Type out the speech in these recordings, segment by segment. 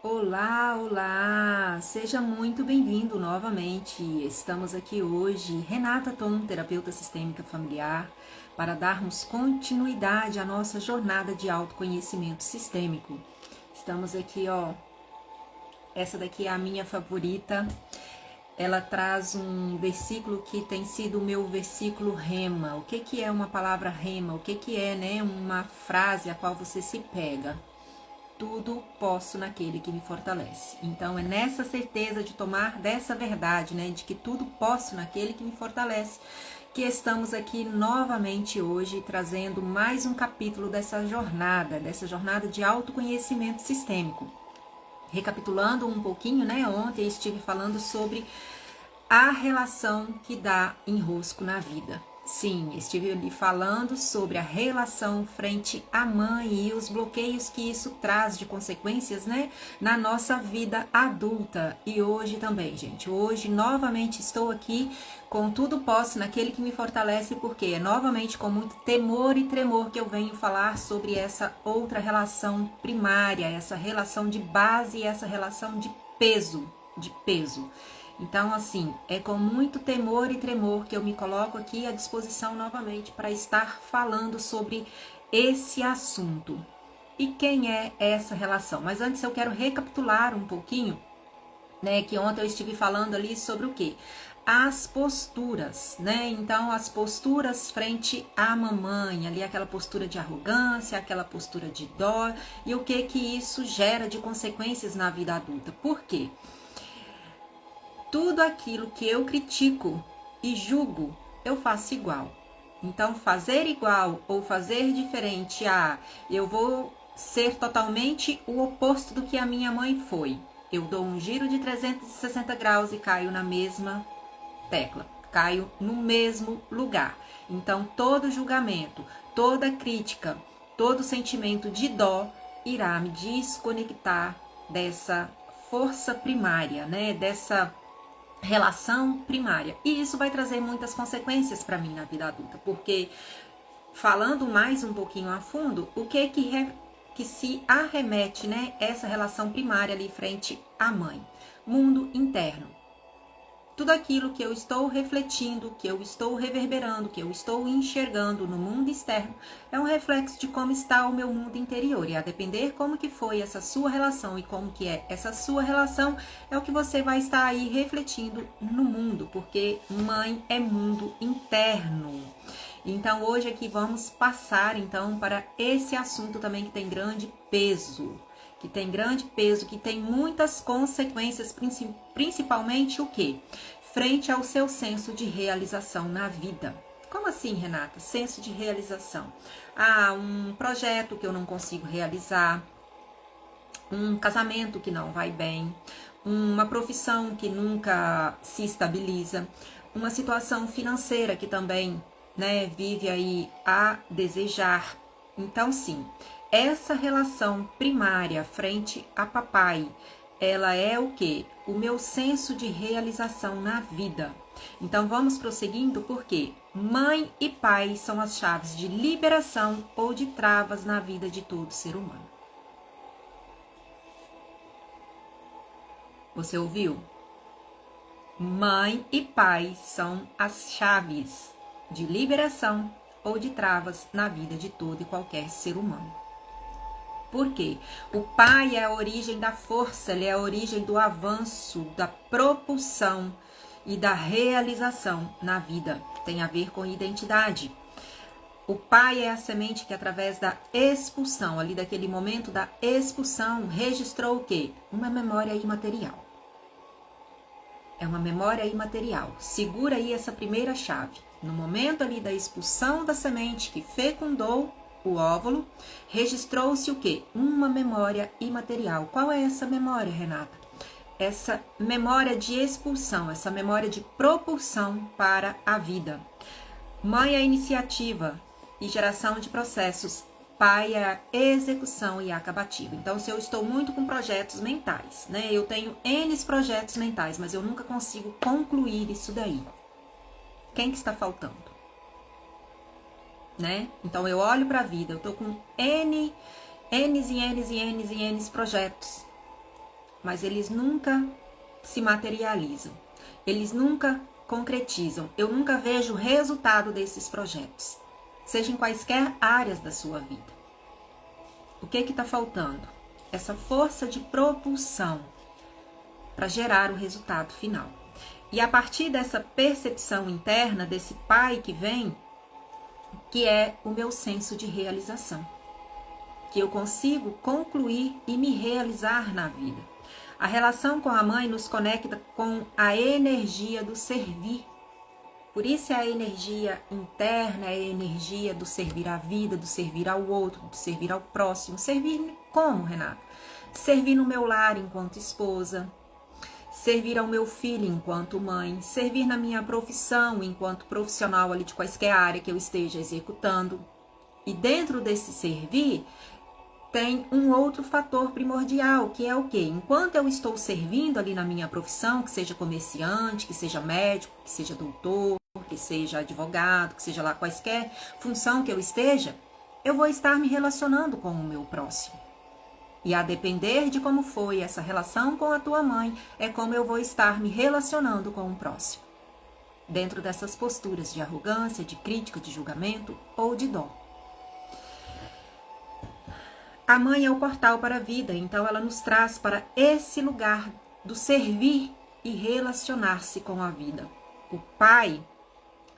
Olá, olá! Seja muito bem-vindo novamente. Estamos aqui hoje, Renata Tom, terapeuta sistêmica familiar, para darmos continuidade à nossa jornada de autoconhecimento sistêmico. Estamos aqui, ó. Essa daqui é a minha favorita. Ela traz um versículo que tem sido o meu versículo rema. O que que é uma palavra rema? O que que é, né, uma frase a qual você se pega? Tudo posso naquele que me fortalece. Então é nessa certeza de tomar dessa verdade, né, de que tudo posso naquele que me fortalece, que estamos aqui novamente hoje trazendo mais um capítulo dessa jornada de autoconhecimento sistêmico. Recapitulando um pouquinho, né, ontem eu estive falando sobre a relação que dá enrosco na vida. Sim, estive ali falando sobre a relação frente à mãe e os bloqueios que isso traz de consequências, né, na nossa vida adulta. E hoje também, gente, hoje novamente estou aqui com tudo posso naquele que me fortalece, porque é novamente com muito temor e tremor que eu venho falar sobre essa outra relação primária, essa relação de base e essa relação de peso, Então, assim, é com muito temor e tremor que eu me coloco aqui à disposição novamente para estar falando sobre esse assunto. E quem é essa relação? Mas antes eu quero recapitular um pouquinho, né, que ontem eu estive falando ali sobre o quê? As posturas, né? Então, as posturas frente à mamãe, ali aquela postura de arrogância, aquela postura de dó, e o que que isso gera de consequências na vida adulta. Por quê? Tudo aquilo que eu critico e julgo, eu faço igual. Então, fazer igual ou fazer diferente, eu vou ser totalmente o oposto do que a minha mãe foi. Eu dou um giro de 360 graus e caio na mesma tecla, caio no mesmo lugar. Então, todo julgamento, toda crítica, todo sentimento de dó irá me desconectar dessa força primária, né? Dessa relação primária. E isso vai trazer muitas consequências para mim na vida adulta, porque falando mais um pouquinho a fundo, o que se arremete, né, essa relação primária ali frente à mãe? Mundo interno. Tudo aquilo que eu estou refletindo, que eu estou reverberando, que eu estou enxergando no mundo externo, é um reflexo de como está o meu mundo interior. E a depender como que foi essa sua relação e como que é essa sua relação, é o que você vai estar aí refletindo no mundo, porque mãe é mundo interno. Então hoje aqui vamos passar então para esse assunto também que tem grande peso. Que tem muitas consequências, principalmente o quê? Frente ao seu senso de realização na vida. Como assim, Renata? Senso de realização. Um projeto que eu não consigo realizar, um casamento que não vai bem, uma profissão que nunca se estabiliza, uma situação financeira que também, né, vive aí a desejar. Então, sim, essa relação primária frente a papai, ela é o quê? O meu senso de realização na vida. Então, vamos prosseguindo, porque mãe e pai são as chaves de liberação ou de travas na vida de todo ser humano. Você ouviu? Mãe e pai são as chaves de liberação ou de travas na vida de todo e qualquer ser humano. Por quê? O pai é a origem da força, ele é a origem do avanço, da propulsão e da realização na vida. Tem a ver com identidade. O pai é a semente que, através da expulsão, ali daquele momento da expulsão, registrou o quê? Uma memória imaterial. É uma memória imaterial. Segura aí essa primeira chave. No momento ali da expulsão da semente que fecundou o óvulo, registrou-se o quê? Uma memória imaterial. Qual é essa memória, Renata? Essa memória de expulsão, essa memória de propulsão para a vida. Mãe é a iniciativa e geração de processos. Pai é a execução e a acabativa. Então, se eu estou muito com projetos mentais, né? Eu tenho N projetos mentais, mas eu nunca consigo concluir isso daí. Quem que está faltando? Né? Então, eu olho para a vida, eu estou com N's projetos. mas eles nunca se materializam. Eles nunca concretizam. Eu nunca vejo o resultado desses projetos, seja em quaisquer áreas da sua vida. O que está faltando? Essa força de propulsão para gerar o resultado final. E a partir dessa percepção interna, desse pai que vem, que é o meu senso de realização, que eu consigo concluir e me realizar na vida. A relação com a mãe nos conecta com a energia do servir. Por isso é a energia interna, é a energia do servir à vida, do servir ao outro, do servir ao próximo. Servir como, Renata? Servir no meu lar enquanto esposa, servir ao meu filho enquanto mãe, servir na minha profissão enquanto profissional ali de quaisquer área que eu esteja executando. E dentro desse servir, tem um outro fator primordial, que é o quê? Enquanto eu estou servindo ali na minha profissão, que seja comerciante, que seja médico, que seja doutor, que seja advogado, que seja lá quaisquer função que eu esteja, eu vou estar me relacionando com o meu próximo. E a depender de como foi essa relação com a tua mãe, é como eu vou estar me relacionando com o próximo. Dentro dessas posturas de arrogância, de crítica, de julgamento ou de dó. A mãe é o portal para a vida, então ela nos traz para esse lugar do servir e relacionar-se com a vida. O pai,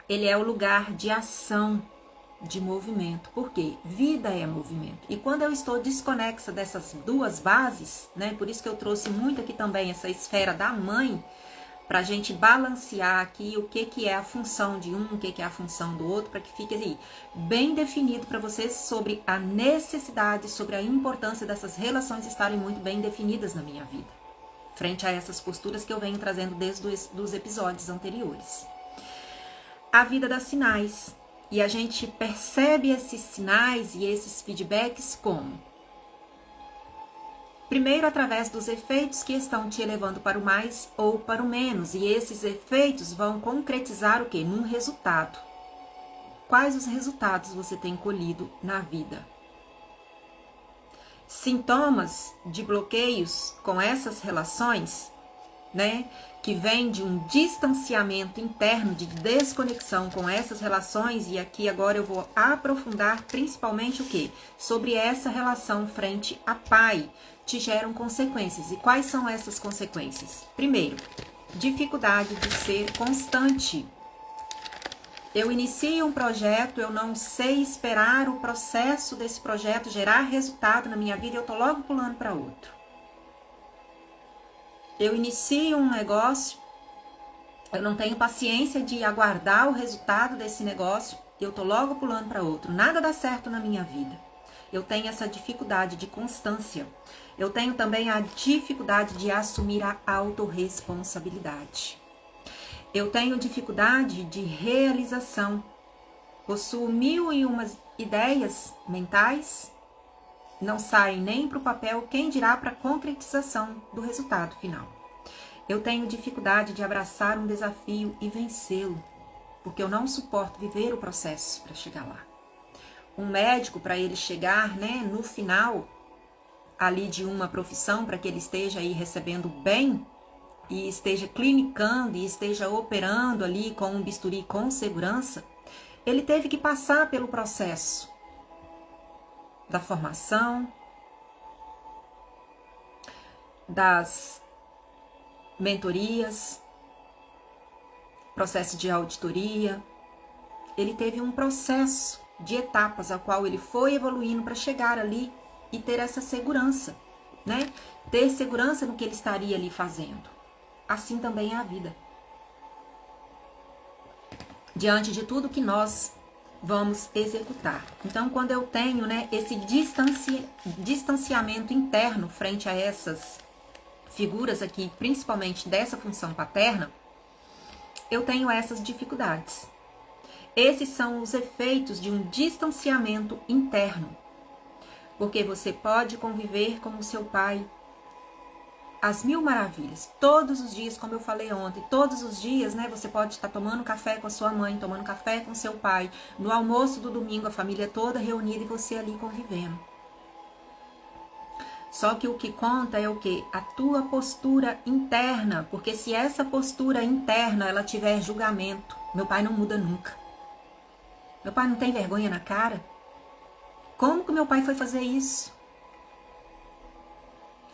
ele é o lugar de ação, de movimento. Por quê? Vida é movimento. E quando eu estou desconexa dessas duas bases, né? Por isso que eu trouxe muito aqui também essa esfera da mãe, para a gente balancear aqui o que é a função de um, o que é a função do outro, para que fique aí bem definido para vocês sobre a necessidade, sobre a importância dessas relações estarem muito bem definidas na minha vida, frente a essas posturas que eu venho trazendo desde os episódios anteriores. A vida dá sinais, e a gente percebe esses sinais e esses feedbacks como? Primeiro, através dos efeitos que estão te elevando para o mais ou para o menos. E esses efeitos vão concretizar o quê? Num resultado. Quais os resultados você tem colhido na vida? Sintomas de bloqueios com essas relações, né? Que vem de um distanciamento interno, de desconexão com essas relações. E aqui agora eu vou aprofundar principalmente o quê? Sobre essa relação frente a pai. Te geram consequências. E quais são essas consequências? Primeiro, dificuldade de ser constante. Eu inicio um projeto, eu não sei esperar o processo desse projeto gerar resultado na minha vida, eu tô logo pulando para outro. Eu inicio um negócio, eu não tenho paciência de aguardar o resultado desse negócio, eu tô logo pulando para outro. Nada dá certo na minha vida. Eu tenho essa dificuldade de constância. Eu tenho também a dificuldade de assumir a autorresponsabilidade. Eu tenho dificuldade de realização. Possuo 1001 ideias mentais, não saem nem para o papel, quem dirá para a concretização do resultado final. Eu tenho dificuldade de abraçar um desafio e vencê-lo, porque eu não suporto viver o processo para chegar lá. Um médico, para ele chegar, né, no final ali de uma profissão, para que ele esteja aí recebendo bem e esteja clinicando e esteja operando ali com um bisturi com segurança, ele teve que passar pelo processo da formação, das mentorias, processo de auditoria. Ele teve um processo de etapas a qual ele foi evoluindo para chegar ali e ter essa segurança, né? Ter segurança no que ele estaria ali fazendo. Assim também é a vida. Diante de tudo que nós vamos executar. Então, quando eu tenho, né, esse distanciamento interno frente a essas figuras aqui, principalmente dessa função paterna, eu tenho essas dificuldades. Esses são os efeitos de um distanciamento interno. Porque você pode conviver com o seu pai às mil maravilhas, todos os dias, como eu falei ontem, todos os dias, né? Você pode estar tomando café com a sua mãe, tomando café com seu pai, no almoço do domingo, a família toda reunida e você ali convivendo. Só que o que conta é o quê? A tua postura interna, porque se essa postura interna ela tiver julgamento, meu pai não muda nunca. Meu pai não tem vergonha na cara? Como que meu pai foi fazer isso?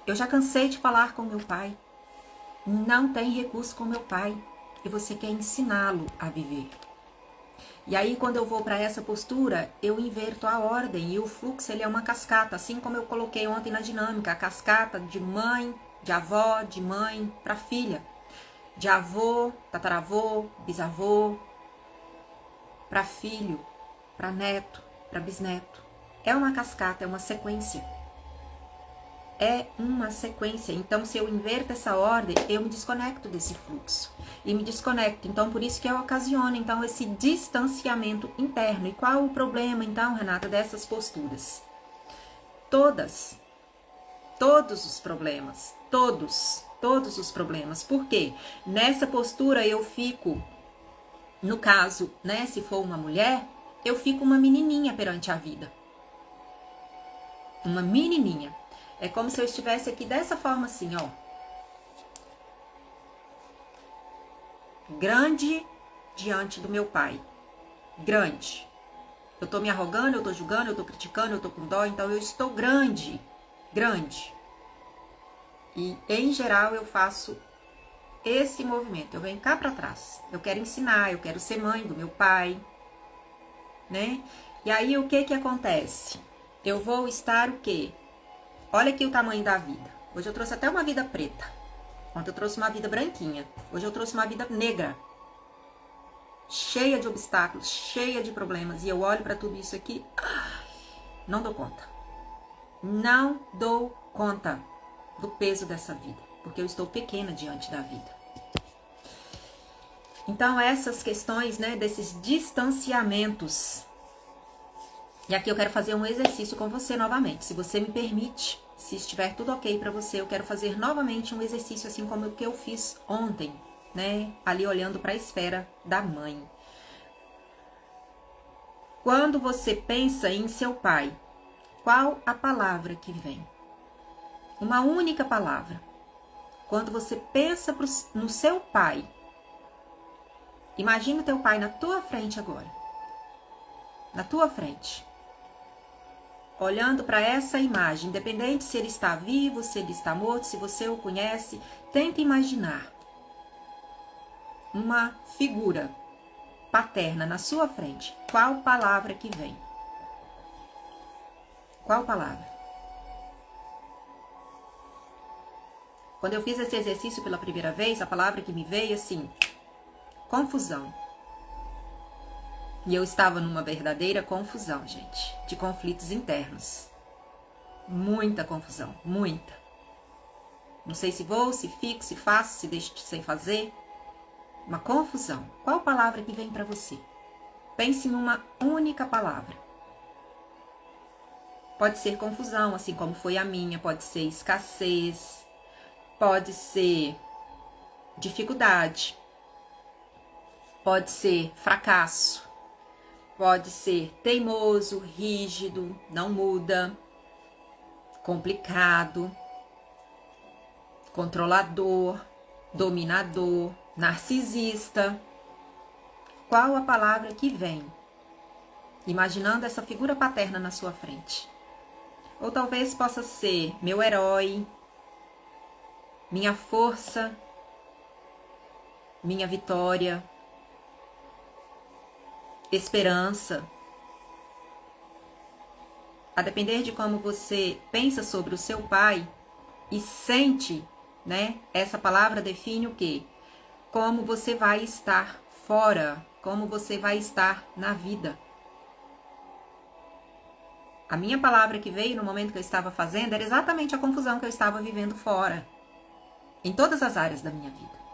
Eu já cansei de falar com meu pai. Não tem recurso com meu pai. E você quer ensiná-lo a viver. E aí, quando eu vou para essa postura, eu inverto a ordem. E o fluxo, ele é uma cascata. Assim como eu coloquei ontem na dinâmica. A cascata de mãe, de avó, de mãe para filha. De avô, tataravô, bisavô, para filho, para neto, para bisneto. É uma cascata, é uma sequência. É uma sequência. Então, se eu inverto essa ordem, eu me desconecto desse fluxo. E me desconecto. Então, por isso que eu ocasiono, então, esse distanciamento interno. E qual o problema, então, Renata, dessas posturas? Todos os problemas. Todos os problemas. Por quê? Nessa postura eu fico, no caso, né, se for uma mulher, eu fico uma menininha perante a vida. Uma menininha. É como se eu estivesse aqui dessa forma assim, ó. Grande diante do meu pai. Grande. Eu tô me arrogando, eu tô julgando, eu tô criticando, eu tô com dó, então eu estou grande. Grande. E, em geral, eu faço esse movimento. Eu venho cá pra trás. Eu quero ensinar, eu quero ser mãe do meu pai, né? E aí, o que que acontece? Eu vou estar o quê? Olha aqui o tamanho da vida. Hoje eu trouxe até uma vida preta. Ontem eu trouxe uma vida branquinha. Hoje eu trouxe uma vida negra. Cheia de obstáculos, cheia de problemas. E eu olho para tudo isso aqui, não dou conta. Não dou conta do peso dessa vida. Porque eu estou pequena diante da vida. Então, essas questões, né, desses distanciamentos. E aqui eu quero fazer um exercício com você novamente. Se você me permite, se estiver tudo ok para você, eu quero fazer novamente um exercício assim como o que eu fiz ontem, né? Ali olhando para a esfera da mãe. Quando você pensa em seu pai, qual a palavra que vem? Uma única palavra. Quando você pensa no seu pai, imagina o teu pai na tua frente agora. Na tua frente. Olhando para essa imagem, independente se ele está vivo, se ele está morto, se você o conhece, tenta imaginar uma figura paterna na sua frente. Qual palavra que vem? Qual palavra? Quando eu fiz esse exercício pela primeira vez, a palavra que me veio assim, confusão. E eu estava numa verdadeira confusão, gente, de conflitos internos. Muita confusão, muita. Não sei se vou, se fico, se faço, se deixo sem fazer. Uma confusão. Qual palavra que vem para você? Pense numa única palavra. Pode ser confusão, assim como foi a minha, pode ser escassez, pode ser dificuldade, pode ser fracasso. Pode ser teimoso, rígido, não muda, complicado, controlador, dominador, narcisista. Qual a palavra que vem? Imaginando essa figura paterna na sua frente. Ou talvez possa ser meu herói, minha força, minha vitória, esperança. A depender de como você pensa sobre o seu pai e sente, né? Essa palavra define o quê? Como você vai estar fora, como você vai estar na vida. A minha palavra que veio no momento que eu estava fazendo era exatamente a confusão que eu estava vivendo fora, em todas as áreas da minha vida.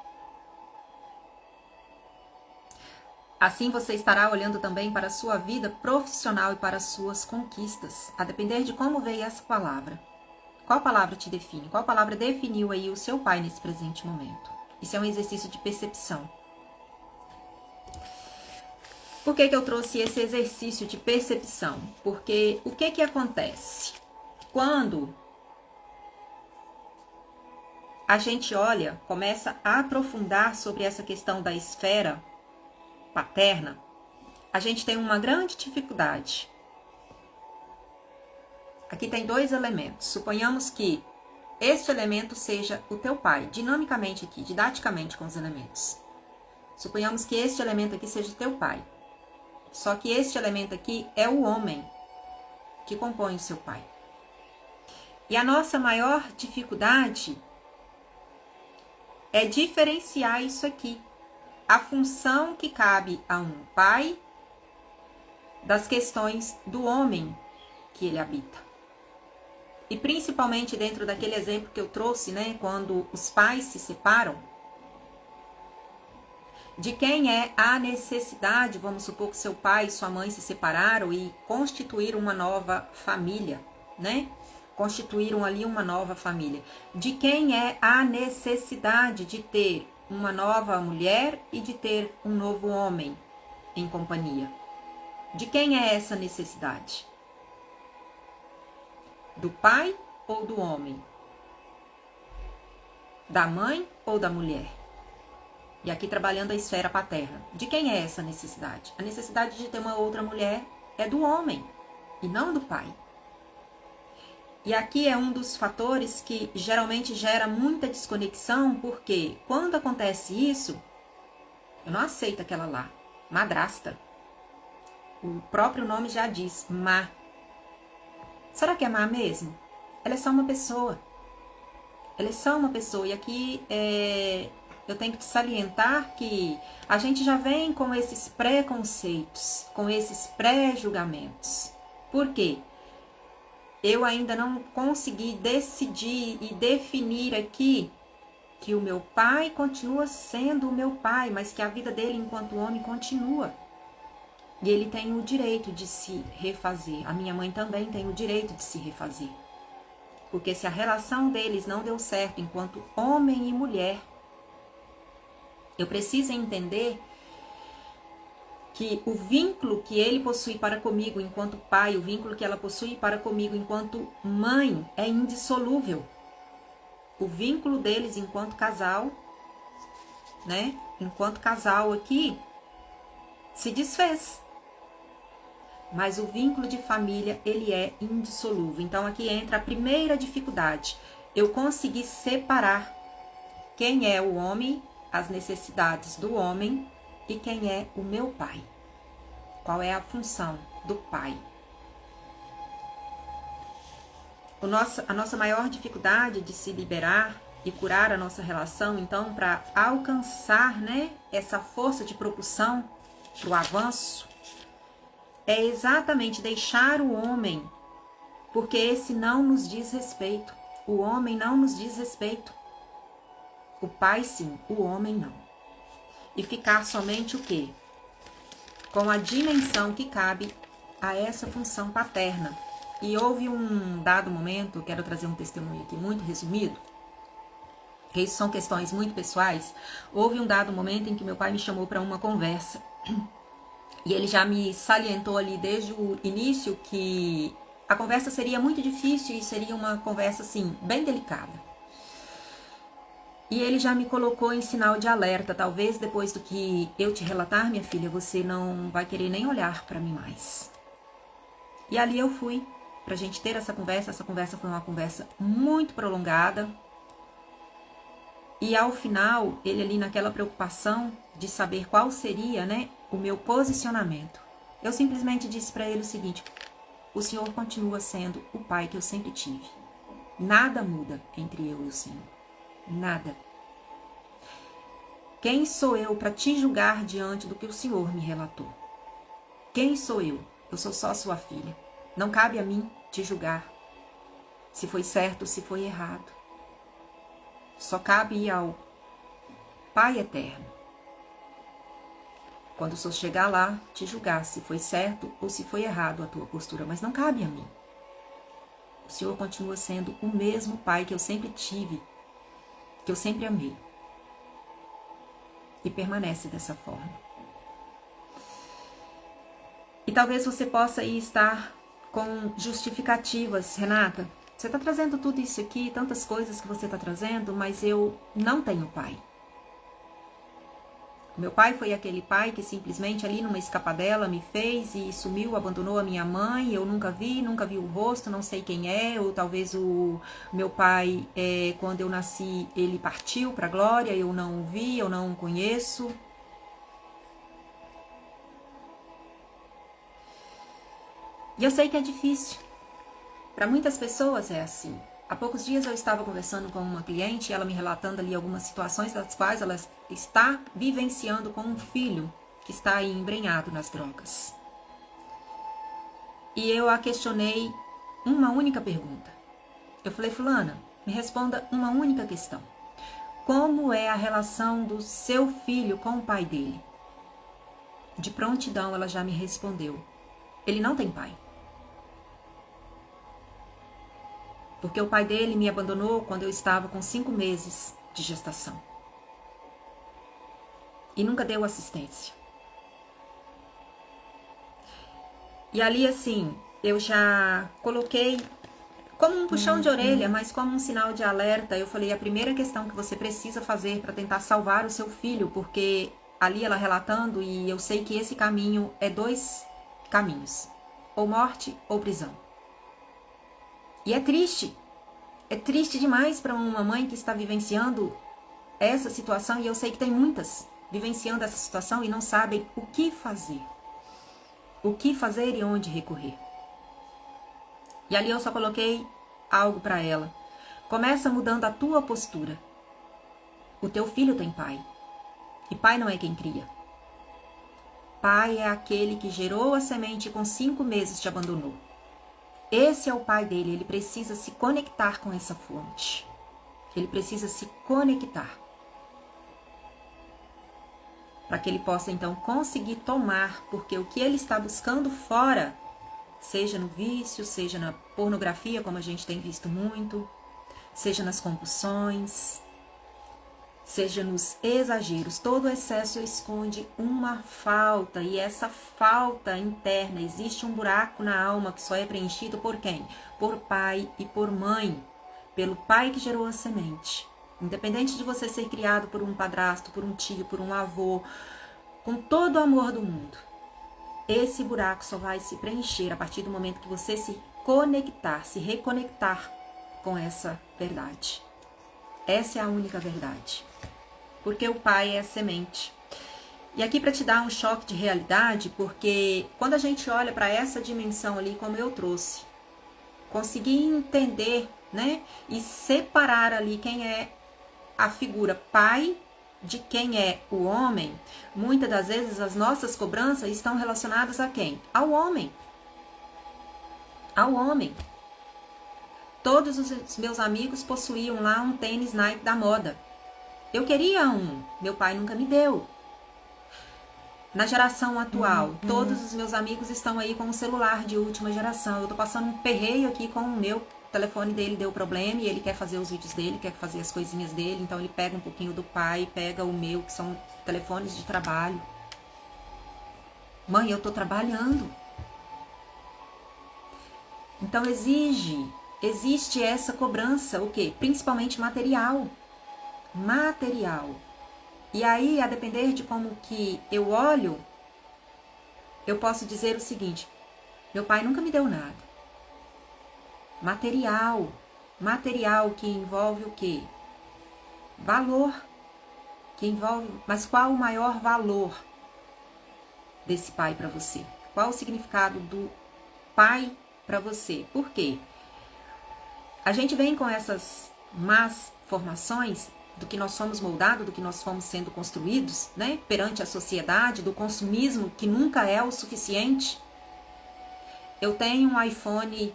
Assim você estará olhando também para a sua vida profissional e para as suas conquistas, a depender de como veio essa palavra. Qual palavra te define? Qual palavra definiu aí o seu pai nesse presente momento? Isso é um exercício de percepção. Por que eu trouxe esse exercício de percepção? Porque o que acontece? Quando a gente olha, começa a aprofundar sobre essa questão da esfera paterna, a gente tem uma grande dificuldade. Aqui tem 2 elementos. Suponhamos que este elemento seja o teu pai, dinamicamente aqui, didaticamente com os elementos. Suponhamos que este elemento aqui seja o teu pai. Só que este elemento aqui é o homem que compõe o seu pai. E a nossa maior dificuldade é diferenciar isso aqui. A função que cabe a um pai das questões do homem que ele habita. E principalmente dentro daquele exemplo que eu trouxe, né? Quando os pais se separam, de quem é a necessidade, vamos supor que seu pai e sua mãe se separaram e constituíram uma nova família, né? Constituíram ali uma nova família. De quem é a necessidade de ter uma nova mulher e de ter um novo homem em companhia? De quem é essa necessidade? Do pai ou do homem? Da mãe ou da mulher? E aqui trabalhando a esfera paterna. De quem é essa necessidade? A necessidade de ter uma outra mulher é do homem e não do pai. E aqui é um dos fatores que geralmente gera muita desconexão, porque quando acontece isso, eu não aceito aquela lá, madrasta. O próprio nome já diz, má. Será que é má mesmo? Ela é só uma pessoa. Ela é só uma pessoa. E aqui eu tenho que te salientar que a gente já vem com esses preconceitos, com esses pré-julgamentos. Por quê? Eu ainda não consegui decidir e definir aqui que o meu pai continua sendo o meu pai, mas que a vida dele enquanto homem continua. E ele tem o direito de se refazer. A minha mãe também tem o direito de se refazer. Porque se a relação deles não deu certo enquanto homem e mulher, eu preciso entender que o vínculo que ele possui para comigo enquanto pai, o vínculo que ela possui para comigo enquanto mãe é indissolúvel. O vínculo deles enquanto casal, né? Enquanto casal aqui, se desfez. Mas o vínculo de família, ele é indissolúvel. Então aqui entra a primeira dificuldade. Eu consegui separar quem é o homem, as necessidades do homem e quem é o meu pai. Qual é a função do pai? A nossa maior dificuldade de se liberar e curar a nossa relação, então, para alcançar, né, essa força de propulsão para o avanço, é exatamente deixar o homem, porque esse não nos diz respeito. O homem não nos diz respeito. O pai sim, o homem não. E ficar somente o quê? Com a dimensão que cabe a essa função paterna. E houve um dado momento, quero trazer um testemunho aqui muito resumido, que isso são questões muito pessoais. Houve um dado momento em que meu pai me chamou para uma conversa. E ele já me salientou ali desde o início que a conversa seria muito difícil e seria uma conversa, assim, bem delicada. E ele já me colocou em sinal de alerta. Talvez depois do que eu te relatar, minha filha, você não vai querer nem olhar para mim mais. E ali eu fui pra gente ter essa conversa. Essa conversa foi uma conversa muito prolongada. E ao final, ele ali naquela preocupação de saber qual seria, né, o meu posicionamento. Eu simplesmente disse para ele o seguinte: o Senhor continua sendo o pai que eu sempre tive. Nada muda entre eu e o Senhor. Nada. Quem sou eu para te julgar diante do que o Senhor me relatou? Quem sou eu? Eu sou só sua filha. Não cabe a mim te julgar se foi certo ou se foi errado. Só cabe ao Pai Eterno, quando o Senhor chegar lá, te julgar se foi certo ou se foi errado a tua postura, mas não cabe a mim. O Senhor continua sendo o mesmo Pai que eu sempre tive, que eu sempre amei. E permanece dessa forma. E talvez você possa aí estar com justificativas, Renata. Você está trazendo tudo isso aqui, tantas coisas que você está trazendo, mas eu não tenho pai. Meu pai foi aquele pai que simplesmente ali numa escapadela me fez e sumiu, abandonou a minha mãe. Eu nunca vi o rosto, não sei quem é. Ou talvez o meu pai, quando eu nasci, ele partiu para a glória, eu não o vi, eu não o conheço. E eu sei que é difícil. Para muitas pessoas é assim. Há poucos dias eu estava conversando com uma cliente, ela me relatando ali algumas situações das quais ela está vivenciando com um filho que está aí embrenhado nas drogas. E eu a questionei uma única pergunta. Eu falei, fulana, me responda uma única questão. Como é a relação do seu filho com o pai dele? De prontidão ela já me respondeu. Ele não tem pai. Porque o pai dele me abandonou quando eu estava com 5 meses de gestação. E nunca deu assistência. E ali, assim, eu já coloquei como um puxão de orelha, mas como um sinal de alerta. Eu falei, a primeira questão que você precisa fazer para tentar salvar o seu filho, porque ali ela relatando, e eu sei que esse caminho é 2 caminhos. Ou morte ou prisão. E é triste demais para uma mãe que está vivenciando essa situação, e eu sei que tem muitas vivenciando essa situação e não sabem o que fazer. O que fazer e onde recorrer. E ali eu só coloquei algo para ela. Começa mudando a tua postura. O teu filho tem pai. E pai não é quem cria. Pai é aquele que gerou a semente e com 5 meses te abandonou. Esse é o pai dele, ele precisa se conectar com essa fonte. Ele precisa se conectar. Para que ele possa então conseguir tomar, porque o que ele está buscando fora, seja no vício, seja na pornografia, como a gente tem visto muito, seja nas compulsões, seja nos exageros, todo excesso esconde uma falta, e essa falta interna, existe um buraco na alma que só é preenchido por quem? Por pai e por mãe, pelo pai que gerou a semente. Independente de você ser criado por um padrasto, por um tio, por um avô, com todo o amor do mundo, esse buraco só vai se preencher a partir do momento que você se conectar, se reconectar com essa verdade. Essa é a única verdade. Porque o pai é a semente. E aqui para te dar um choque de realidade, porque quando a gente olha para essa dimensão ali, como eu trouxe, conseguir entender, né, e separar ali quem é a figura pai de quem é o homem, muitas das vezes as nossas cobranças estão relacionadas a quem? Ao homem. Ao homem. Todos os meus amigos possuíam lá um tênis Nike da moda. Eu queria um, meu pai nunca me deu. Na geração atual, todos os meus amigos estão aí com um celular de última geração. Eu tô passando um perreio aqui com o meu telefone dele, deu problema e ele quer fazer os vídeos dele, quer fazer as coisinhas dele. Então ele pega um pouquinho do pai, pega o meu, que são telefones de trabalho. Mãe, eu tô trabalhando. Então existe essa cobrança, o quê? Principalmente material. Material. E aí, a depender de como que eu olho, eu posso dizer o seguinte: meu pai nunca me deu nada. Material. Material que envolve o quê? Valor. Que envolve, mas qual o maior valor desse pai para você? Qual o significado do pai para você? Por quê? A gente vem com essas más formações do que nós somos moldados, do que nós fomos sendo construídos, né? Perante a sociedade, do consumismo que nunca é o suficiente. Eu tenho um iPhone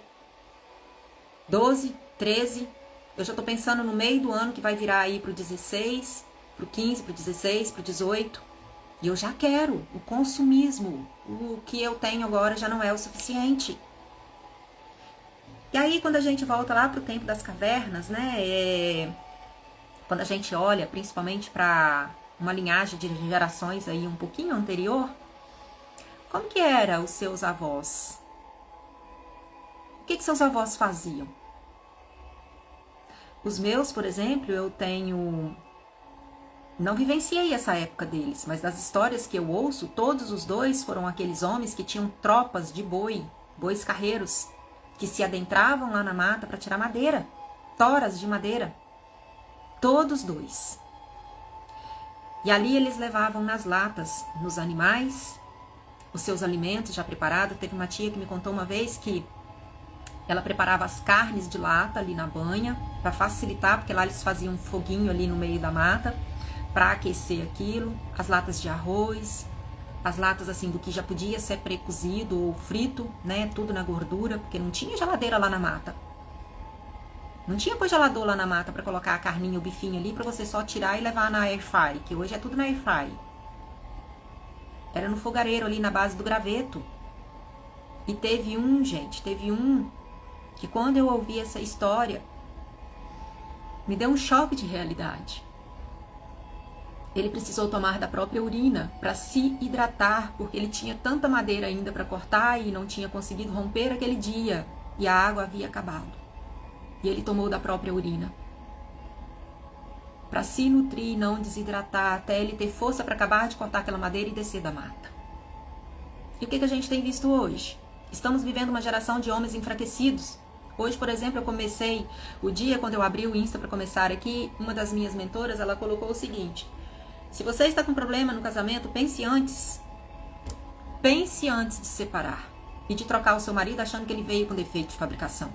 12, 13, eu já estou pensando no meio do ano que vai virar aí pro 16, pro 15, pro 16, pro 18. E eu já quero. O consumismo, o que eu tenho agora já não é o suficiente. E aí, quando a gente volta lá pro tempo das cavernas, né? Quando a gente olha principalmente para uma linhagem de gerações aí um pouquinho anterior, como que eram os seus avós? O que seus avós faziam? Os meus, por exemplo, eu tenho... Não vivenciei essa época deles, mas das histórias que eu ouço, todos os dois foram aqueles homens que tinham tropas de bois carreiros, que se adentravam lá na mata para tirar madeira, toras de madeira. Todos dois. E ali eles levavam nas latas, nos animais, os seus alimentos já preparados. Teve uma tia que me contou uma vez que ela preparava as carnes de lata ali na banha, para facilitar, porque lá eles faziam um foguinho ali no meio da mata, para aquecer aquilo, as latas de arroz, as latas assim do que já podia ser pré-cozido ou frito, né, tudo na gordura, porque não tinha geladeira lá na mata. Não tinha congelador lá na mata para colocar a carninha, o bifinho ali, para você só tirar e levar na air fry, que hoje é tudo na air fry. Era no fogareiro ali na base do graveto. E teve um que quando eu ouvi essa história, me deu um choque de realidade. Ele precisou tomar da própria urina para se hidratar, porque ele tinha tanta madeira ainda para cortar e não tinha conseguido romper aquele dia. E a água havia acabado. E ele tomou da própria urina. Para se nutrir e não desidratar, até ele ter força para acabar de cortar aquela madeira e descer da mata. E o que a gente tem visto hoje? Estamos vivendo uma geração de homens enfraquecidos. Hoje, por exemplo, eu comecei o dia, quando eu abri o Insta para começar aqui, uma das minhas mentoras, ela colocou o seguinte: se você está com problema no casamento, pense antes de separar e de trocar o seu marido achando que ele veio com defeito de fabricação.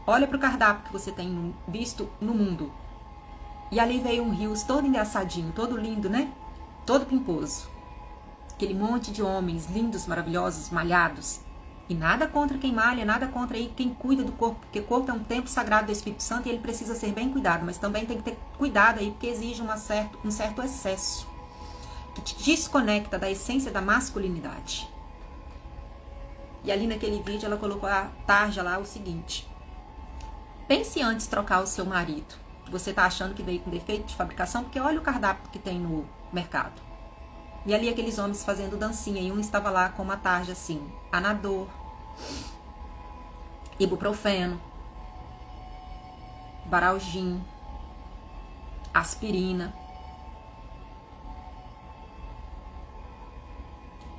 Olha para o cardápio que você tem visto no mundo. E ali veio um rios todo engraçadinho, todo lindo, né? Todo pimposo. Aquele monte de homens lindos, maravilhosos, malhados. E nada contra quem malha, nada contra aí quem cuida do corpo, porque o corpo é um templo sagrado do Espírito Santo e ele precisa ser bem cuidado, mas também tem que ter cuidado aí, porque exige um certo excesso, que te desconecta da essência da masculinidade. E ali naquele vídeo ela colocou a tarja lá o seguinte: pense antes de trocar o seu marido, que você está achando que veio com defeito de fabricação, porque olha o cardápio que tem no mercado. E ali aqueles homens fazendo dancinha, e um estava lá com uma tarja assim: Anador, ibuprofeno, Baralgin, aspirina.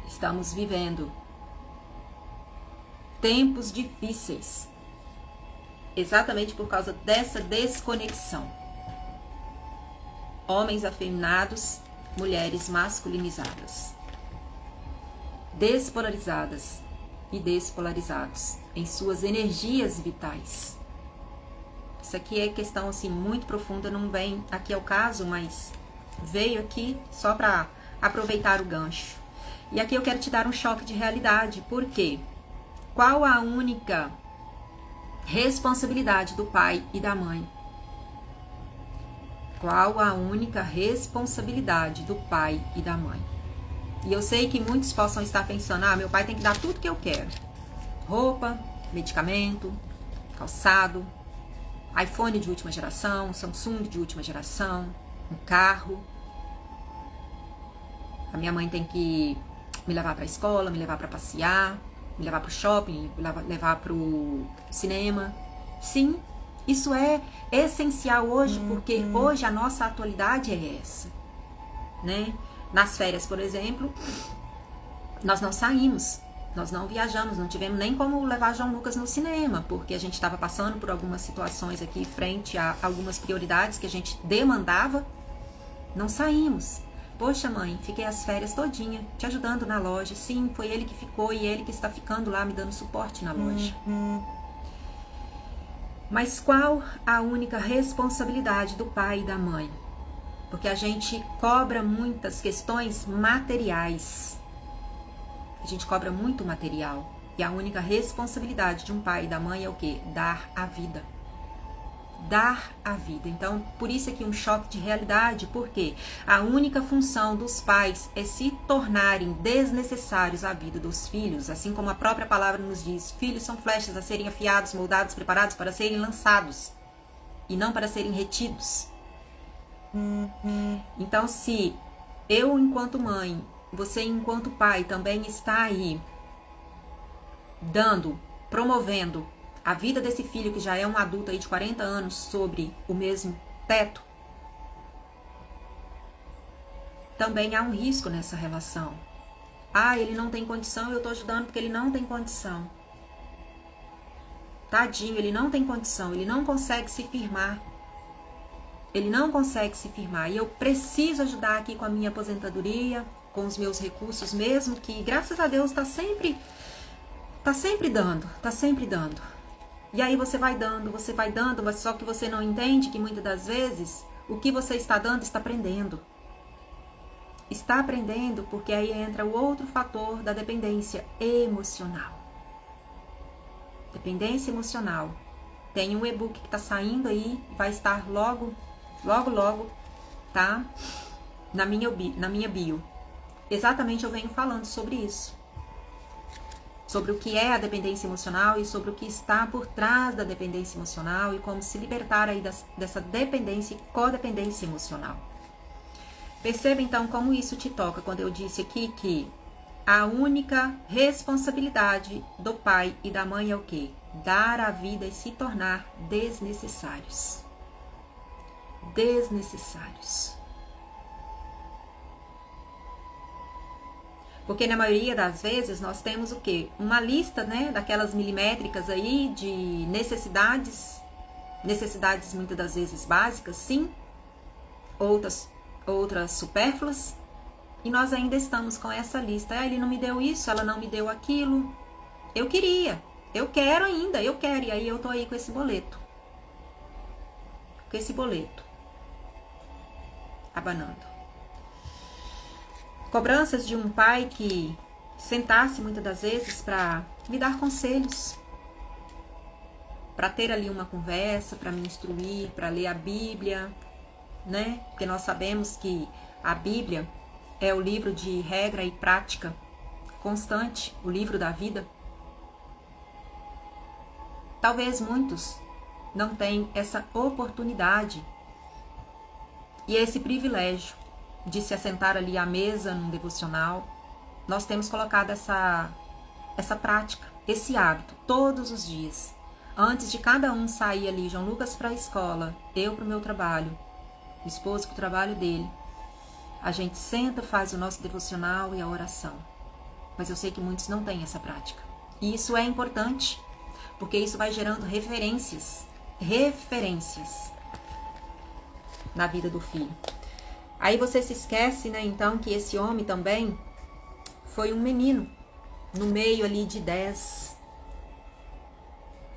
Estamos vivendo tempos difíceis, exatamente por causa dessa desconexão. Homens afeminados, mulheres masculinizadas, despolarizadas e despolarizados em suas energias vitais. Isso aqui é questão assim muito profunda, não vem aqui ao caso, mas veio aqui só para aproveitar o gancho. E aqui eu quero te dar um choque de realidade. Por quê? Qual a única responsabilidade do pai e da mãe? Qual a única responsabilidade do pai e da mãe? E eu sei que muitos possam estar pensando: meu pai tem que dar tudo que eu quero. Roupa, medicamento, calçado, iPhone de última geração, Samsung de última geração, um carro. A minha mãe tem que me levar para a escola, me levar para passear, me levar para o shopping, levar para o cinema. Sim, isso é essencial hoje, porque hoje a nossa atualidade é essa, né? Nas férias, por exemplo, nós não saímos, nós não viajamos, não tivemos nem como levar João Lucas no cinema, porque a gente estava passando por algumas situações aqui frente a algumas prioridades que a gente demandava. Não saímos. Poxa, mãe, fiquei as férias todinha te ajudando na loja. Sim, foi ele que ficou e ele que está ficando lá me dando suporte na loja. Mas qual a única responsabilidade do pai e da mãe? Porque a gente cobra muitas questões materiais. A gente cobra muito material. E a única responsabilidade de um pai e da mãe é o quê? Dar a vida. Dar a vida. Então, por isso aqui um choque de realidade, porque a única função dos pais é se tornarem desnecessários à vida dos filhos, assim como a própria palavra nos diz: filhos são flechas a serem afiados, moldados, preparados para serem lançados e não para serem retidos. Então, se eu enquanto mãe, você enquanto pai também está aí dando, promovendo a vida desse filho, que já é um adulto aí de 40 anos, sobre o mesmo teto, também há um risco nessa relação. Ah, ele não tem condição, eu tô ajudando porque ele não tem condição. Tadinho, ele não tem condição, ele não consegue se firmar. Ele não consegue se firmar. E eu preciso ajudar aqui com a minha aposentadoria, com os meus recursos, mesmo que, graças a Deus, tá sempre dando. E aí você vai dando, mas só que você não entende que muitas das vezes o que você está dando está aprendendo. Está aprendendo porque aí entra o outro fator da dependência emocional. Dependência emocional. Tem um e-book que está saindo aí, vai estar logo, tá? Na minha bio. Exatamente, eu venho falando sobre isso. Sobre o que é a dependência emocional e sobre o que está por trás da dependência emocional e como se libertar aí dessa dependência e codependência emocional. Perceba então como isso te toca quando eu disse aqui que a única responsabilidade do pai e da mãe é o quê? Dar a vida e se tornar desnecessários. Desnecessários. Porque na maioria das vezes nós temos o quê? Uma lista, né, daquelas milimétricas aí de necessidades muitas das vezes básicas, sim, outras supérfluas, e nós ainda estamos com essa lista. Ah, ele não me deu isso, ela não me deu aquilo. Eu queria, eu quero ainda, eu quero, e aí eu tô aí com esse boleto. Abanando. Cobranças de um pai que sentasse muitas das vezes para me dar conselhos, para ter ali uma conversa, para me instruir, para ler a Bíblia, né? Porque nós sabemos que a Bíblia é o livro de regra e prática constante, o livro da vida. Talvez muitos não tenham essa oportunidade e esse privilégio de se assentar ali à mesa num devocional. Nós temos colocado essa prática, esse hábito, todos os dias. Antes de cada um sair ali, João Lucas para a escola, eu para o meu trabalho, o esposo para o trabalho dele, a gente senta, faz o nosso devocional e a oração. Mas eu sei que muitos não têm essa prática. E isso é importante, porque isso vai gerando referências na vida do filho. Aí você se esquece, né, então, que esse homem também foi um menino, no meio ali de 10.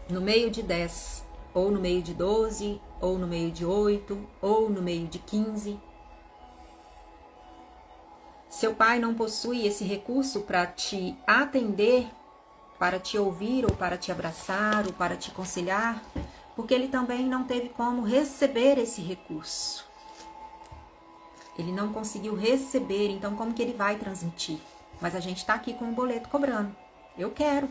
No meio de 10, ou no meio de 12, ou no meio de 8, ou no meio de 15. Seu pai não possui esse recurso para te atender, para te ouvir, ou para te abraçar, ou para te aconselhar, porque ele também não teve como receber esse recurso. Ele não conseguiu receber, então como que ele vai transmitir? Mas a gente está aqui com o boleto cobrando. Eu quero.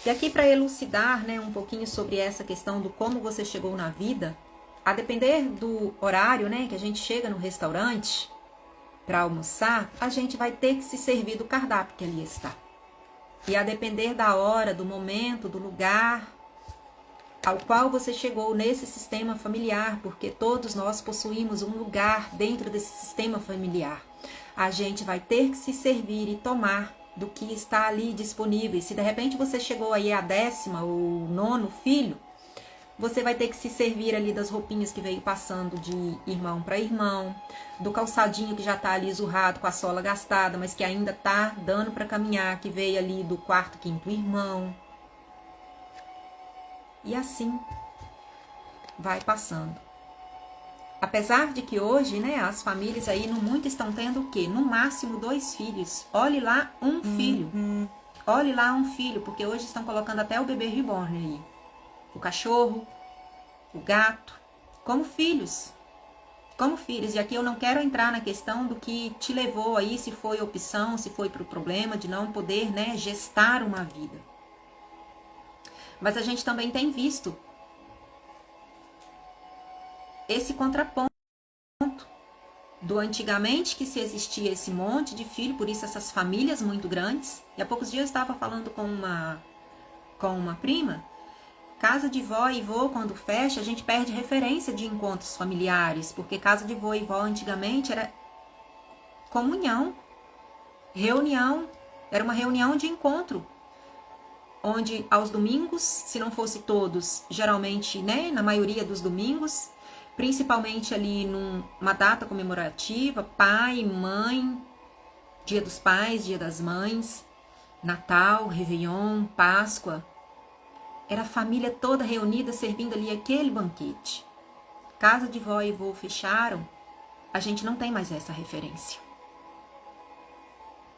E aqui para elucidar, né, um pouquinho sobre essa questão do como você chegou na vida, a depender do horário, né, que a gente chega no restaurante para almoçar, a gente vai ter que se servir do cardápio que ali está. E a depender da hora, do momento, do lugar ao qual você chegou nesse sistema familiar, porque todos nós possuímos um lugar dentro desse sistema familiar. A gente vai ter que se servir e tomar do que está ali disponível. E se de repente você chegou aí a 10ª ou 9º filho, você vai ter que se servir ali das roupinhas que veio passando de irmão para irmão, do calçadinho que já está ali zurrado com a sola gastada, mas que ainda está dando para caminhar, que veio ali do 4º, 5º irmão. E assim vai passando. Apesar de que hoje, né, as famílias aí no muito estão tendo o quê? No máximo 2 filhos. Olhe lá, um filho. Olhe lá, um filho, porque hoje estão colocando até o bebê reborn aí. O cachorro, o gato, como filhos. Como filhos. E aqui eu não quero entrar na questão do que te levou aí, se foi opção, se foi pro problema de não poder, né, gestar uma vida. Mas a gente também tem visto esse contraponto do antigamente que se existia esse monte de filho, por isso essas famílias muito grandes. E há poucos dias eu estava falando com uma com uma prima, casa de vó e vô, quando fecha, a gente perde referência de encontros familiares, porque casa de vô e vó antigamente era comunhão, reunião, era uma reunião de encontro, onde aos domingos, se não fosse todos, geralmente, né, na maioria dos domingos, principalmente ali numa data comemorativa, pai, mãe, Dia dos Pais, Dia das Mães, Natal, Réveillon, Páscoa, era a família toda reunida servindo ali aquele banquete. Casa de vó e vô fecharam, a gente não tem mais essa referência.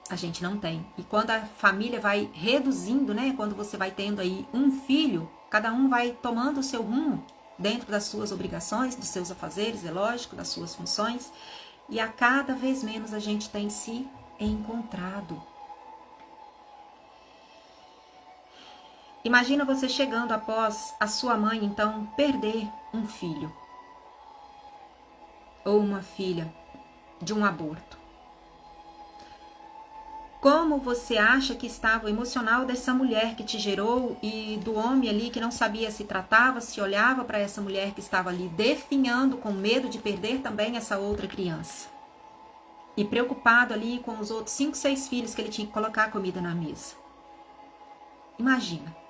A gente não tem. E quando a família vai reduzindo, né? Quando você vai tendo aí um filho, cada um vai tomando o seu rumo dentro das suas obrigações, dos seus afazeres, é lógico, das suas funções. E a cada vez menos a gente tem se encontrado. Imagina você chegando após a sua mãe, então, perder um filho ou uma filha de um aborto. Como você acha que estava o emocional dessa mulher que te gerou e do homem ali que não sabia se tratava, se olhava para essa mulher que estava ali definhando com medo de perder também essa outra criança? E preocupado ali com os outros 5, 6 filhos que ele tinha que colocar comida na mesa. Imagina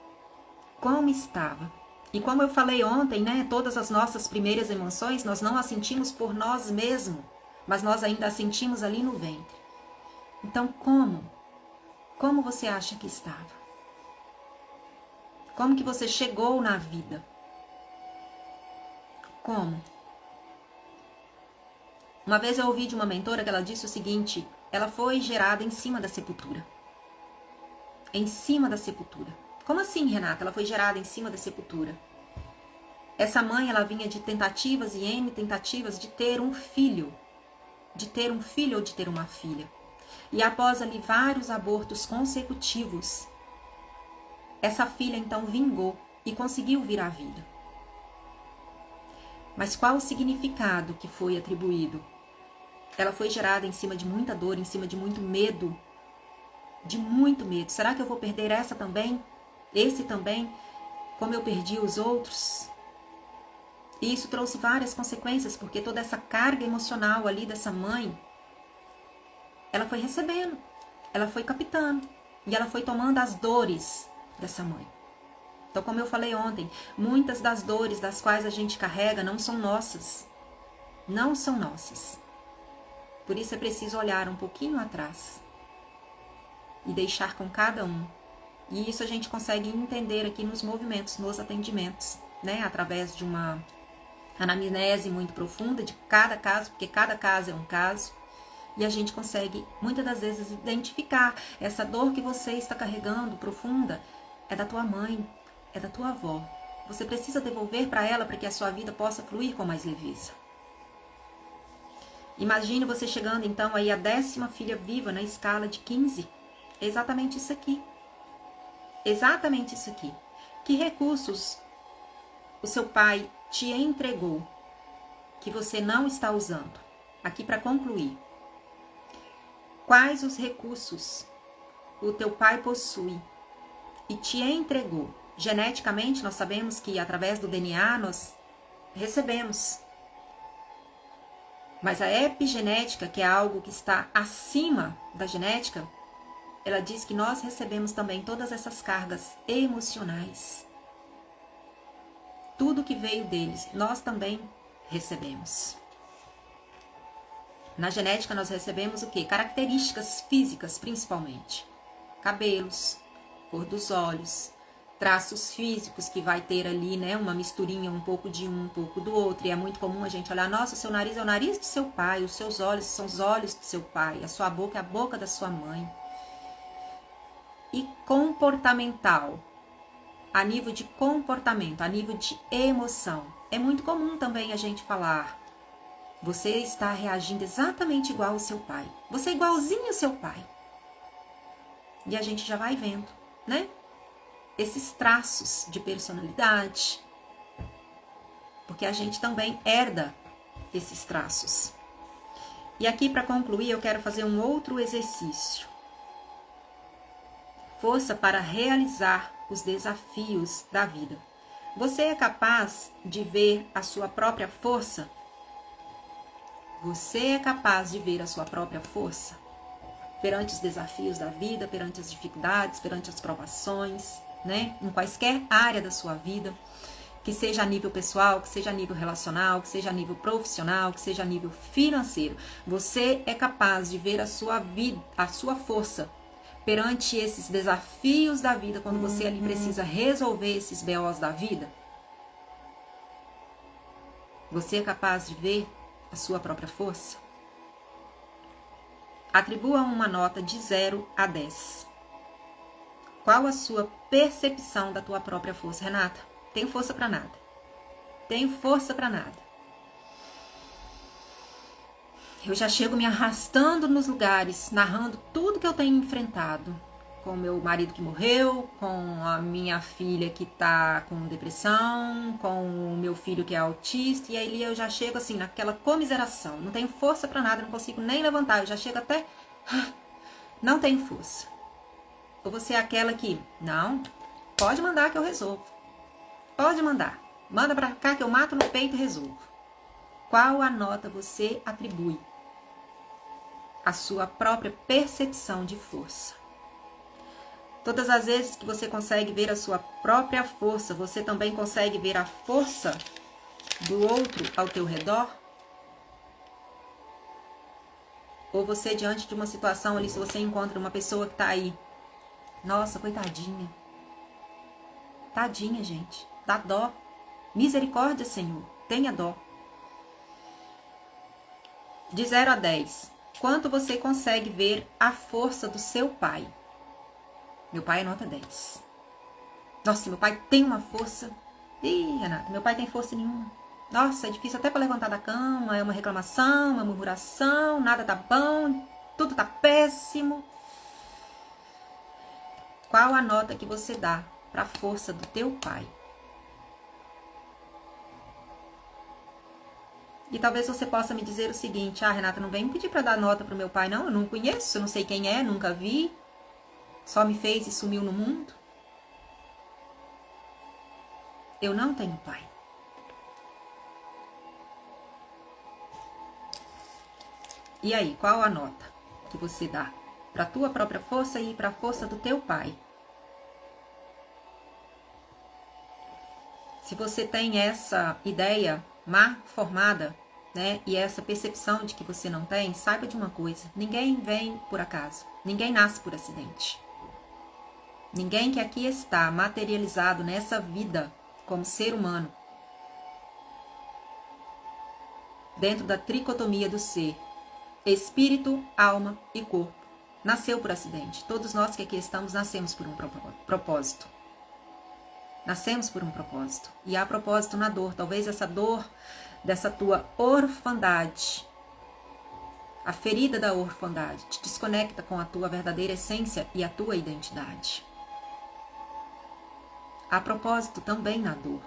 como estava. E como eu falei ontem, né, todas as nossas primeiras emoções, nós não as sentimos por nós mesmos, mas nós ainda as sentimos ali no ventre. Então, como você acha que estava? Como que você chegou na vida? Como? Uma vez eu ouvi de uma mentora que ela disse o seguinte: ela foi gerada em cima da sepultura. Em cima da sepultura. Como assim, Renata? Ela foi gerada em cima da sepultura. Essa mãe, ela vinha de tentativas e N tentativas de ter um filho. De ter um filho ou de ter uma filha. E após ali vários abortos consecutivos, essa filha então vingou e conseguiu vir à vida. Mas qual o significado que foi atribuído? Ela foi gerada em cima de muita dor, em cima de muito medo. De muito medo. Será que eu vou perder essa também? Esse também? Como eu perdi os outros? E isso trouxe várias consequências, porque toda essa carga emocional ali dessa mãe, ela foi recebendo, ela foi captando e ela foi tomando as dores dessa mãe. Então, como eu falei ontem, muitas das dores das quais a gente carrega não são nossas. Não são nossas. Por isso é preciso olhar um pouquinho atrás e deixar com cada um. E isso a gente consegue entender aqui nos movimentos, nos atendimentos, né? Através de uma anamnese muito profunda de cada caso, porque cada caso é um caso. E a gente consegue, muitas das vezes, identificar essa dor que você está carregando profunda é da tua mãe, é da tua avó. Você precisa devolver para ela para que a sua vida possa fluir com mais leveza. Imagine você chegando então aí a 10ª filha viva na escala de 15. É exatamente isso aqui. Exatamente isso aqui. Que recursos o seu pai te entregou que você não está usando? Aqui para concluir. Quais os recursos o teu pai possui e te entregou? Geneticamente, nós sabemos que através do DNA nós recebemos. Mas a epigenética, que é algo que está acima da genética, ela diz que nós recebemos também todas essas cargas emocionais. Tudo que veio deles, nós também recebemos. Na genética nós recebemos o quê? Características físicas, principalmente. Cabelos, cor dos olhos, traços físicos que vai ter ali, né? Uma misturinha, um pouco de um pouco do outro. E é muito comum a gente olhar, nossa, o seu nariz é o nariz do seu pai, os seus olhos são os olhos do seu pai, a sua boca é a boca da sua mãe. E comportamental, a nível de comportamento, a nível de emoção. É muito comum também a gente falar, você está reagindo exatamente igual ao seu pai. Você é igualzinho ao seu pai. E a gente já vai vendo, né? Esses traços de personalidade. Porque a gente também herda esses traços. E aqui, para concluir, eu quero fazer um outro exercício. Força para realizar os desafios da vida. Você é capaz de ver a sua própria força? Você é capaz de ver a sua própria força perante os desafios da vida, perante as dificuldades, perante as provações, né? Em quaisquer área da sua vida, que seja a nível pessoal, que seja a nível relacional, que seja a nível profissional, que seja a nível financeiro. Você é capaz de ver a sua vida, a sua força perante esses desafios da vida, quando você ali precisa resolver esses BOs da vida? Você é capaz de ver a sua própria força? Atribua uma nota de 0 a 10. Qual a sua percepção da tua própria força? Renata, tenho força para nada. Tenho força para nada. Eu já chego me arrastando nos lugares, narrando tudo que eu tenho enfrentado. Com meu marido que morreu, com a minha filha que tá com depressão, com o meu filho que é autista. E aí eu já chego assim, naquela comiseração. Não tenho força para nada, não consigo nem levantar. Eu já chego até... Não tenho força. Ou você é aquela que... Não, pode mandar que eu resolvo. Pode mandar. Manda pra cá que eu mato no peito e resolvo. Qual a nota você atribui à sua própria percepção de força? Todas as vezes que você consegue ver a sua própria força, você também consegue ver a força do outro ao teu redor? Ou você, diante de uma situação ali, se você encontra uma pessoa que tá aí, nossa, coitadinha. Tadinha, gente. Dá dó. Misericórdia, Senhor. Tenha dó. De 0 a 10. Quanto você consegue ver a força do seu pai? Meu pai é nota 10. Nossa, meu pai tem uma força. Ih, Renata, meu pai tem força nenhuma. Nossa, é difícil até para levantar da cama. É uma reclamação, uma murmuração. Nada tá bom. Tudo tá péssimo. Qual a nota que você dá para a força do teu pai? E talvez você possa me dizer o seguinte: Renata, não vem me pedir para dar nota pro meu pai, não. Eu não conheço, eu não sei quem é, nunca vi. Só me fez e sumiu no mundo. Eu não tenho pai. E aí, qual a nota que você dá para a tua própria força e para a força do teu pai? Se você tem essa ideia má formada, né, e essa percepção de que você não tem, saiba de uma coisa: ninguém vem por acaso, ninguém nasce por acidente. Ninguém que aqui está materializado nessa vida como ser humano, dentro da tricotomia do ser, espírito, alma e corpo, nasceu por acidente. Todos nós que aqui estamos nascemos por um propósito. Nascemos por um propósito. E há propósito na dor. Talvez essa dor dessa tua orfandade, a ferida da orfandade, te desconecta com a tua verdadeira essência e a tua identidade. Há propósito também na dor.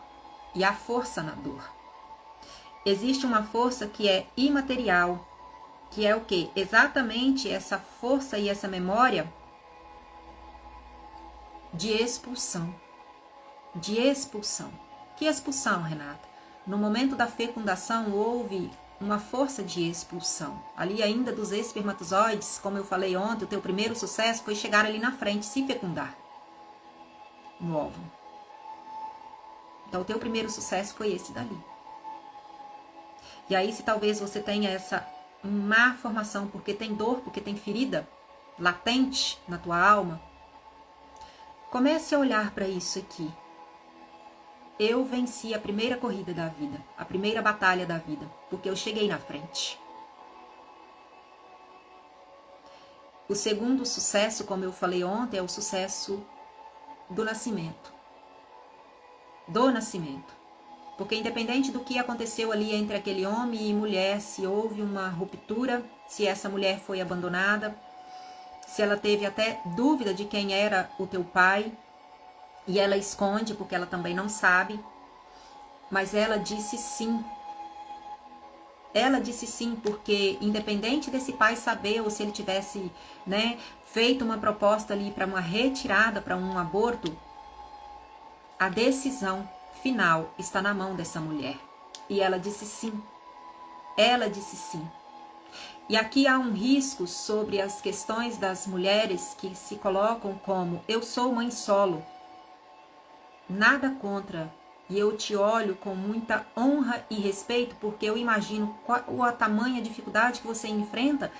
E há força na dor. Existe uma força que é imaterial, que é o quê? Exatamente essa força e essa memória de expulsão. De expulsão. Que expulsão, Renata? No momento da fecundação houve uma força de expulsão. Ali ainda dos espermatozoides, como eu falei ontem, o teu primeiro sucesso foi chegar ali na frente, se fecundar no óvulo. Então o teu primeiro sucesso foi esse dali. E aí, se talvez você tenha essa má formação porque tem dor, porque tem ferida latente na tua alma, comece a olhar para isso aqui. Eu venci a primeira corrida da vida, a primeira batalha da vida, porque eu cheguei na frente. O segundo sucesso, como eu falei ontem, é o sucesso do nascimento. Do nascimento. Porque independente do que aconteceu ali entre aquele homem e mulher, se houve uma ruptura, se essa mulher foi abandonada, se ela teve até dúvida de quem era o teu pai, e ela esconde porque ela também não sabe, mas ela disse sim. Ela disse sim porque independente desse pai saber ou se ele tivesse, né, feito uma proposta ali para uma retirada, para um aborto, A decisão final está na mão dessa mulher. E ela disse sim. Ela disse sim. E aqui há um risco sobre as questões das mulheres que se colocam como: eu sou mãe solo. Nada contra. E eu te olho com muita honra e respeito, porque eu imagino qual a tamanha dificuldade que você enfrenta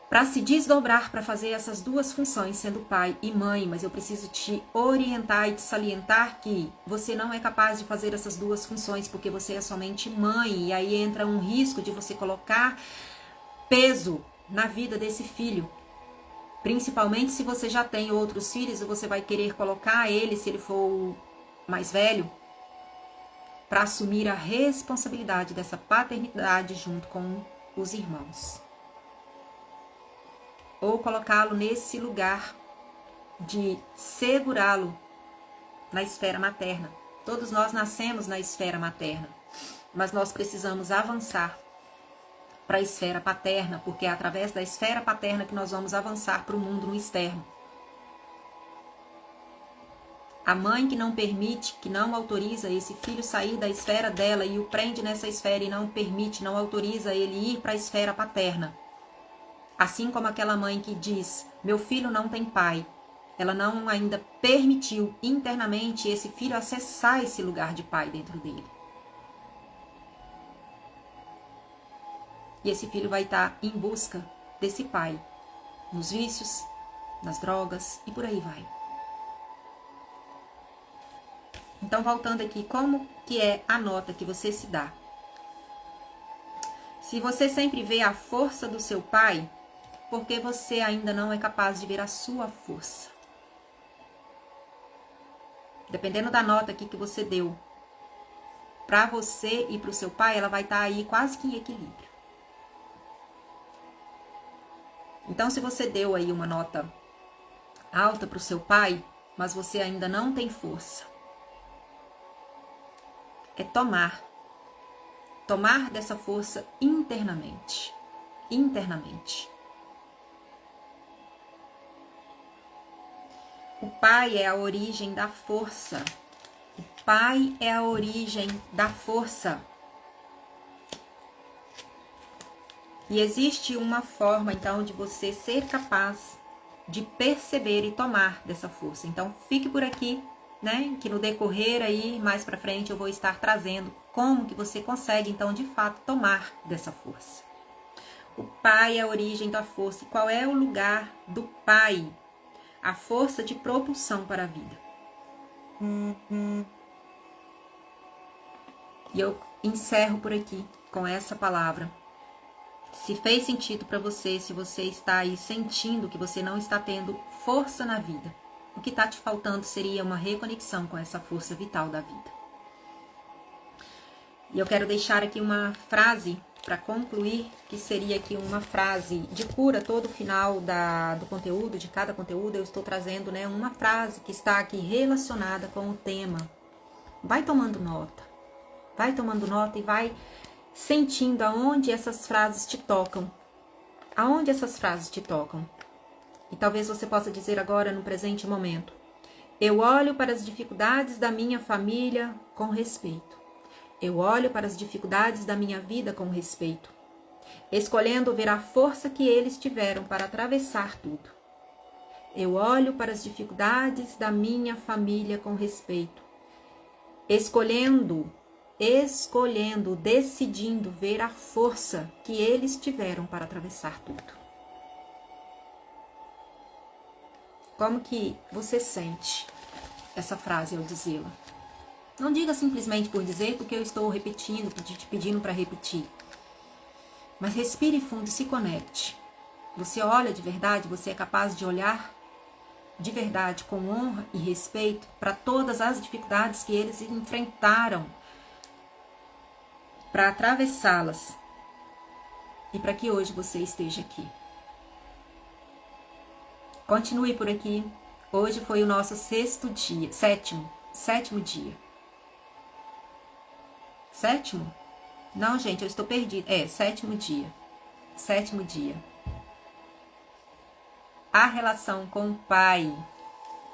para se desdobrar para fazer essas duas funções, sendo pai e mãe. Mas eu preciso te orientar e te salientar que você não é capaz de fazer essas duas funções, porque você é somente mãe. E aí entra um risco de você colocar peso na vida desse filho. Principalmente se você já tem outros filhos e você vai querer colocar ele, se ele for o mais velho, para assumir a responsabilidade dessa paternidade junto com os irmãos. Ou colocá-lo nesse lugar de segurá-lo na esfera materna. Todos nós nascemos na esfera materna, mas nós precisamos avançar para a esfera paterna, porque é através da esfera paterna que nós vamos avançar para o mundo no externo. A mãe que não permite, que não autoriza esse filho sair da esfera dela e o prende nessa esfera e não permite, não autoriza ele ir para a esfera paterna. Assim como aquela mãe que diz: meu filho não tem pai. Ela não ainda permitiu internamente esse filho acessar esse lugar de pai dentro dele. E esse filho vai estar em busca desse pai, nos vícios, nas drogas e por aí vai. Então, voltando aqui, como que é a nota que você se dá? Se você sempre vê a força do seu pai, porque você ainda não é capaz de ver a sua força. Dependendo da nota aqui que você deu, para você e para o seu pai, ela vai estar aí quase que em equilíbrio. Então, se você deu aí uma nota alta para o seu pai, mas você ainda não tem força, é tomar dessa força internamente. O pai é a origem da força. O pai é a origem da força. E existe uma forma, então, de você ser capaz de perceber e tomar dessa força. Então, fique por aqui, né? Que no decorrer aí, mais pra frente, eu vou estar trazendo como que você consegue, então, de fato, tomar dessa força. O pai é a origem da força. E qual é o lugar do pai? A força de propulsão para a vida. E eu encerro por aqui com essa palavra. Se fez sentido para você, se você está aí sentindo que você não está tendo força na vida, o que está te faltando seria uma reconexão com essa força vital da vida. E eu quero deixar aqui uma frase para concluir, que seria aqui uma frase de cura. Todo final do conteúdo, de cada conteúdo, eu estou trazendo, né, uma frase que está aqui relacionada com o tema. Vai tomando nota e vai sentindo aonde essas frases te tocam. Aonde essas frases te tocam. E talvez você possa dizer agora, no presente momento: eu olho para as dificuldades da minha família com respeito. Eu olho para as dificuldades da minha vida com respeito, escolhendo ver a força que eles tiveram para atravessar tudo. Eu olho para as dificuldades da minha família com respeito, escolhendo, decidindo ver a força que eles tiveram para atravessar tudo. Como que você sente essa frase ao dizê-la? Não diga simplesmente por dizer, porque eu estou repetindo, te pedindo para repetir. Mas respire fundo e se conecte. Você olha de verdade, você é capaz de olhar de verdade, com honra e respeito, para todas as dificuldades que eles enfrentaram, para atravessá-las e para que hoje você esteja aqui. Continue por aqui. Hoje foi o nosso sétimo dia. Sétimo? Não, gente, eu estou perdida. Sétimo dia. A relação com o pai.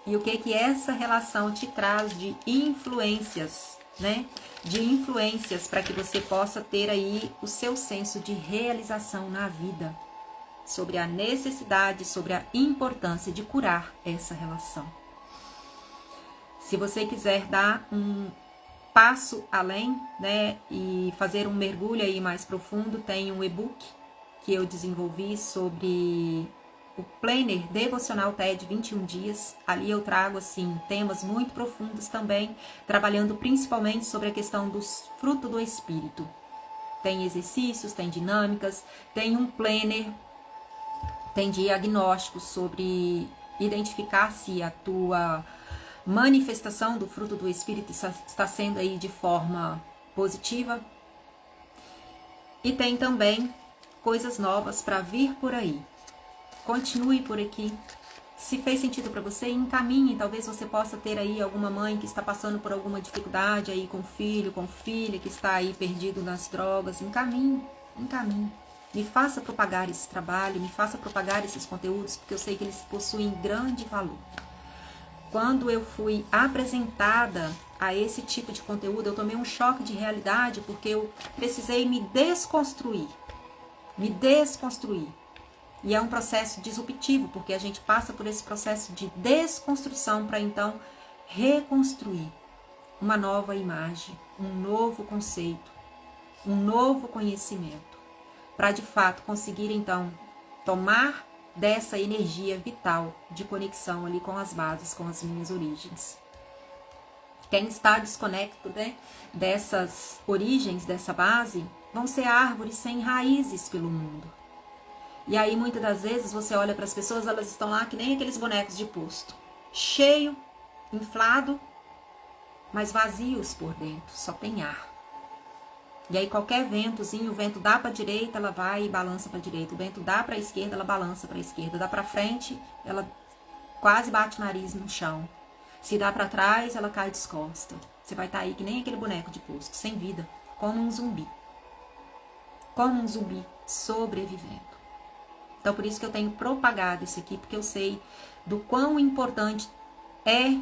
E o que que essa relação te traz de influências, né? De influências para que você possa ter aí o seu senso de realização na vida, sobre a necessidade, sobre a importância de curar essa relação. Se você quiser dar um passo além, né, e fazer um mergulho aí mais profundo, tem um e-book que eu desenvolvi sobre o Planner Devocional TED 21 dias. Ali eu trago, assim, temas muito profundos também, trabalhando principalmente sobre a questão dos frutos do Espírito. Tem exercícios, tem dinâmicas, tem um planner, tem diagnósticos sobre identificar se a tua manifestação do fruto do Espírito está sendo aí de forma positiva. E tem também coisas novas para vir por aí. Continue por aqui. Se fez sentido para você, encaminhe. Talvez você possa ter aí alguma mãe que está passando por alguma dificuldade aí com filho, com filha, que está aí perdido nas drogas. Encaminhe. Me faça propagar esse trabalho, me faça propagar esses conteúdos, porque eu sei que eles possuem grande valor. Quando eu fui apresentada a esse tipo de conteúdo, eu tomei um choque de realidade, porque eu precisei me desconstruir. E é um processo disruptivo, porque a gente passa por esse processo de desconstrução para então reconstruir uma nova imagem, um novo conceito, um novo conhecimento, para de fato conseguir então tomar dessa energia vital de conexão ali com as bases, com as minhas origens. Quem está desconecto, né, dessas origens, dessa base, vão ser árvores sem raízes pelo mundo. E aí muitas das vezes você olha para as pessoas, elas estão lá que nem aqueles bonecos de posto, cheio, inflado, mas vazios por dentro, só tem ar. E aí qualquer ventozinho, o vento dá para a direita, ela vai e balança para a direita. O vento dá para a esquerda, ela balança para a esquerda. Dá para frente, ela quase bate o nariz no chão. Se dá para trás, ela cai descosta. Você vai estar aí que nem aquele boneco de posto, sem vida, como um zumbi. Como um zumbi sobrevivendo. Então por isso que eu tenho propagado isso aqui, porque eu sei do quão importante é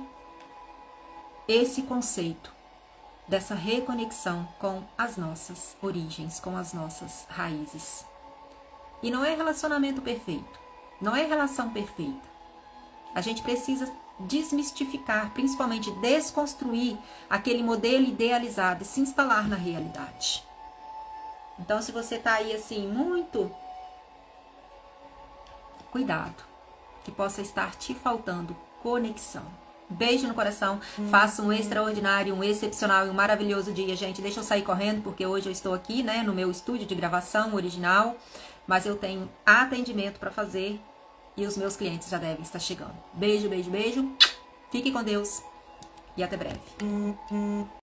esse conceito dessa reconexão com as nossas origens, com as nossas raízes. E não é relacionamento perfeito, não é relação perfeita. A gente precisa desmistificar, principalmente desconstruir aquele modelo idealizado e se instalar na realidade. Então, se você tá aí assim, muito cuidado, que possa estar te faltando conexão. Beijo no coração, faça um extraordinário, um excepcional e um maravilhoso dia, gente. Deixa eu sair correndo, porque hoje eu estou aqui, né, no meu estúdio de gravação original, mas eu tenho atendimento para fazer e os meus clientes já devem estar chegando. Beijo, beijo, beijo. Fique com Deus e até breve.